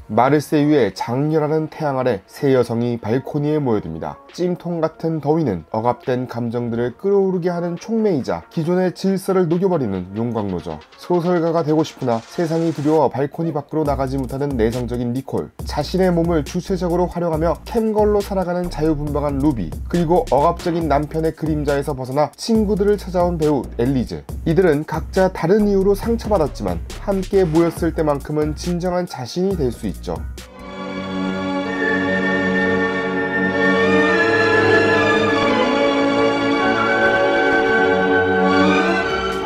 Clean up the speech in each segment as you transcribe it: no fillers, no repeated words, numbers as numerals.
마르세유의 장렬하는 태양 아래 세 여성이 발코니에 모여듭니다. 찜통 같은 더위는 억압된 감정들을 끌어오르게 하는 촉매이자 기존의 질서를 녹여버리는 용광로죠. 소설가가 되고 싶으나 세상이 두려워 발코니 밖으로 나가지 못하는 내성적인 니콜, 자신의 몸을 주체적으로 활용하며 캠걸로 살아가는 자유분방한 루비, 그리고 억압적인 남편의 그림자에서 벗어나 친구들을 찾아온 배우 엘리즈. 이들은 각자 다른 이유로 상처받았지만 함께 모였을 때만큼은 진정한 자신이 될 수 있죠.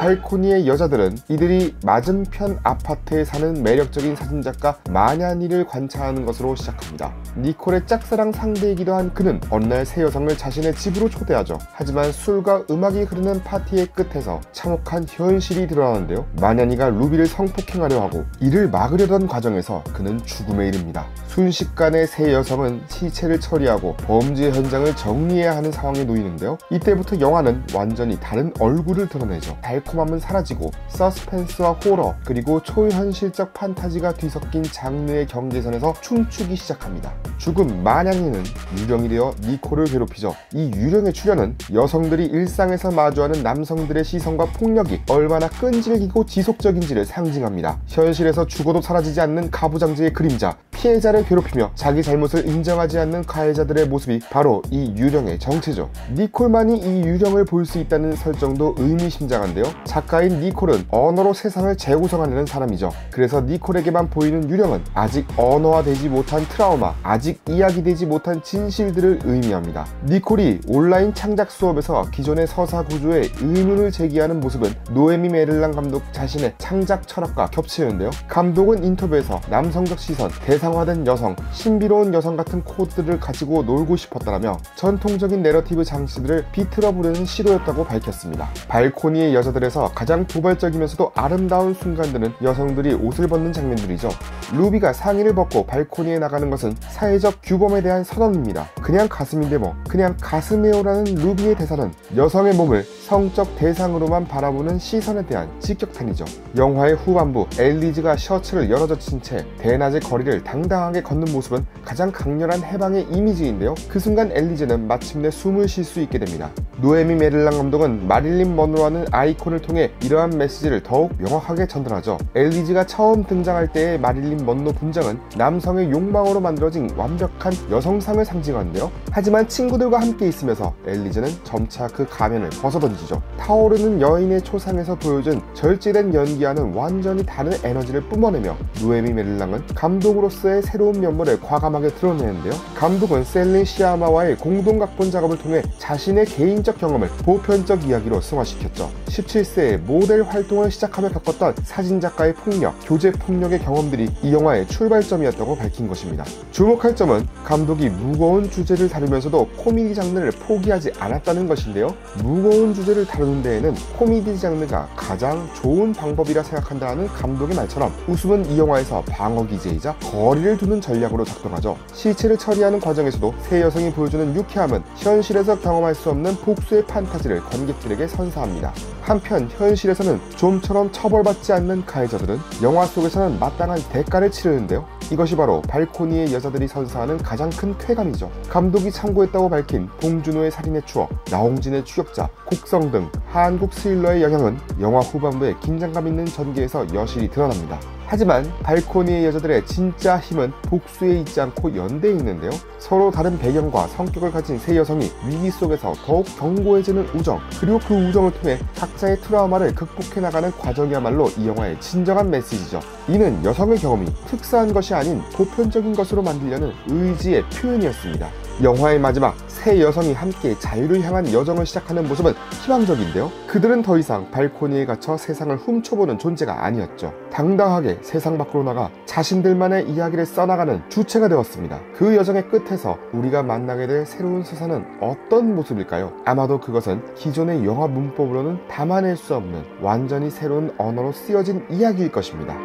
발코니의 여자들은 이들이 맞은편 아파트에 사는 매력적인 사진작가 마냐니를 관찰하는 것으로 시작합니다. 니콜의 짝사랑 상대이기도 한 그는 어느 날 새 여성을 자신의 집으로 초대하죠. 하지만 술과 음악이 흐르는 파티의 끝에서 참혹한 현실이 드러나는데요. 마냐니가 루비를 성폭행하려 하고 이를 막으려던 과정에서 그는 죽음에 이릅니다. 순식간에 새 여성은 시체를 처리하고 범죄 현장을 정리해야 하는 상황에 놓이는데요. 이때부터 영화는 완전히 다른 얼굴을 드러내죠. 달콤함은 사라지고 서스펜스와 호러, 그리고 초현실적 판타지가 뒤섞인 장르의 경계선에서 춤추기 시작합니다. 죽은 마냐니는 유령이 되어 니콜을 괴롭히죠. 이 유령의 출현은 여성들이 일상에서 마주하는 남성들의 시선과 폭력이 얼마나 끈질기고 지속적인지를 상징합니다. 현실에서 죽어도 사라지지 않는 가부장제의 그림자, 피해자를 괴롭히며 자기 잘못을 인정하지 않는 가해자들의 모습이 바로 이 유령의 정체죠. 니콜만이 이 유령을 볼 수 있다는 설정도 의미심장한데요. 작가인 니콜은 언어로 세상을 재구성하려는 사람이죠. 그래서 니콜에게만 보이는 유령은 아직 언어화되지 못한 트라우마, 아직 이야기되지 못한 진실들을 의미합니다. 니콜이 온라인 창작 수업에서 기존의 서사 구조에 의문을 제기하는 모습은 노에미 메를랑 감독 자신의 창작 철학과 겹치는데요. 감독은 인터뷰에서 남성적 시선, 대상화된 여성, 신비로운 여성 같은 코드를 가지고 놀고 싶었다라며 전통적인 내러티브 장치들을 비틀어 부르는 시도였다고 밝혔습니다. 발코니의 여자들에서 가장 도발적이면서도 아름다운 순간들은 여성들이 옷을 벗는 장면들이죠. 루비가 상의를 벗고 발코니에 나가는 것은 사회적 규범에 대한 선언입니다. 그냥 가슴인데 뭐, 그냥 가슴이요라는 루비의 대사는 여성의 몸을 성적 대상으로만 바라보는 시선에 대한 직격탄이죠. 영화의 후반부 엘리즈가 셔츠를 열어젖힌 채 대낮의 거리를 당당하게 걷는 모습은 가장 강렬한 해방의 이미지인데요. 그 순간 엘리즈는 마침내 숨을 쉴 수 있게 됩니다. 노에미 메를랑 감독은 마릴린 먼로라는 아이콘을 통해 이러한 메시지를 더욱 명확하게 전달하죠. 엘리즈가 처음 등장할 때의 마릴린 먼로 분장은 남성의 욕망으로 만들어진 완벽한 여성상을 상징하는데요. 하지만 친구들과 함께 있으면서 엘리즈는 점차 그 가면을 벗어던지죠. 타오르는 여인의 초상에서 보여준 절제된 연기와는 완전히 다른 에너지를 뿜어내며 노에미 메를랑은 감독으로서의 새로운 면모를 과감하게 드러내는데요. 감독은 셀린 시아마와의 공동 각본 작업을 통해 자신의 개인적 경험을 보편적 이야기로 승화시켰죠. 17세에 모델 활동을 시작하며 겪었던 사진작가의 폭력, 교제 폭력의 경험들이 이 영화의 출발점이었다고 밝힌 것입니다. 주목할 점은 감독이 무거운 주제를 다루면서도 코미디 장르를 포기하지 않았다는 것인데요. 무거운 주제를 다루는 데에는 코미디 장르가 가장 좋은 방법이라 생각한다는 감독의 말처럼 웃음은 이 영화에서 방어 기제이자 거리를 두는 전략으로 작동하죠. 시체를 처리하는 과정에서도 세 여성이 보여주는 유쾌함은 현실에서 경험할 수 없는 복수의 판타지를 관객들에게 선사합니다. 한편 현실에서는 좀처럼 처벌받지 않는 가해자들은 영화 속에서는 마땅한 대가를 치르는데요. 이것이 바로 발코니의 여자들이 선사하는 가장 큰 쾌감이죠. 감독이 참고했다고 밝힌 봉준호의 살인의 추억, 나홍진의 추격자, 곡성 등 한국 스릴러의 영향은 영화 후반부의 긴장감 있는 전개에서 여실히 드러납니다. 하지만 발코니의 여자들의 진짜 힘은 복수에 있지 않고 연대에 있는데요. 서로 다른 배경과 성격을 가진 세 여성이 위기 속에서 더욱 견고해지는 우정, 그리고 그 우정을 통해 각자의 트라우마를 극복해 나가는 과정이야말로 이 영화의 진정한 메시지죠. 이는 여성의 경험이 특수한 것이 아닌 보편적인 것으로 만들려는 의지의 표현이었습니다. 영화의 마지막, 세 여성이 함께 자유를 향한 여정을 시작하는 모습은 희망적인데요. 그들은 더 이상 발코니에 갇혀 세상을 훔쳐보는 존재가 아니었죠. 당당하게 세상 밖으로 나가 자신들만의 이야기를 써나가는 주체가 되었습니다. 그 여정의 끝에서 우리가 만나게 될 새로운 서사는 어떤 모습일까요? 아마도 그것은 기존의 영화 문법으로는 담아낼 수 없는 완전히 새로운 언어로 쓰여진 이야기일 것입니다.